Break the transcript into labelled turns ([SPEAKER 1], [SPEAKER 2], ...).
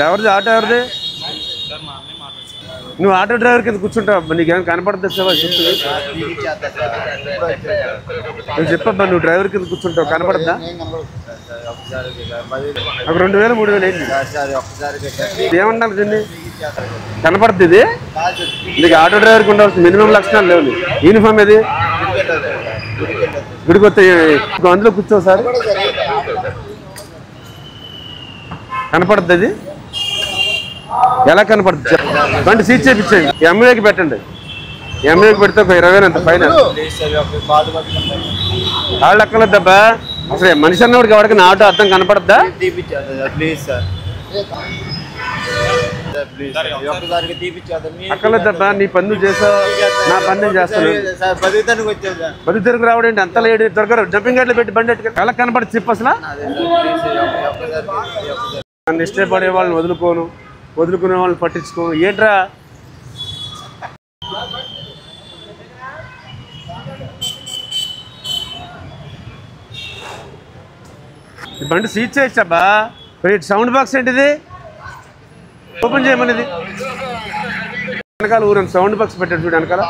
[SPEAKER 1] ఎవరిది ఆటో ఎవరిది? నువ్వు ఆటో డ్రైవర్ కింద కూర్చుంటావు, నీకేమైనా కనపడుతుంది సార్? నువ్వు చెప్పబ్బా, నువ్వు డ్రైవర్ కింద కూర్చుంటావు, కనపడద్దా? ఒక 2000 3000 అయింది. ఏమన్నారు దీన్ని? కనపడుతుంది ఇది? నీకు ఆటో డ్రైవర్కి ఉండాల్సిన మినిమం లక్షణాలు లేవు. యూనిఫామ్ ఏది? గుడికొత్త అందులో కూర్చోవు సార్, కనపడుతుంది అది? ఎలా కనపడుతుంది? బండి సీట్ చేయించండి, ఎంఏకి పెట్టండి. ఎంఏకి పెడితే ఒక 20,000 అంత ఫైన్. వాళ్ళు ఎక్కలేద్దబ్బా, అసలు మనిషి అన్నవాడికి ఎవరికి ఆటో అర్థం కనపడద్దా? అక్కలేద్దబ్బా, నీ పన్ను చేసావు, నా పన్ను చేస్తాను. బతుకు రావడం ఏంటి? అంత లేడు దొరకరు. జంపింగ్ గేట్లు పెట్టి బండి ఎలా కనపడుతుంది చెప్పు అసలు? నన్ను ఇష్టపడే వాళ్ళని వదులుకునే వాళ్ళని పట్టించుకోను ఏంట్రా? బండి సీట్ చేయొచ్చబ్బా. సౌండ్ బాక్స్ ఏంటిది? ఓపెన్ చేయమనేది వెనకాల ఊరంత సౌండ్ బాక్స్ పెట్టాడు చూడు వెనకాల.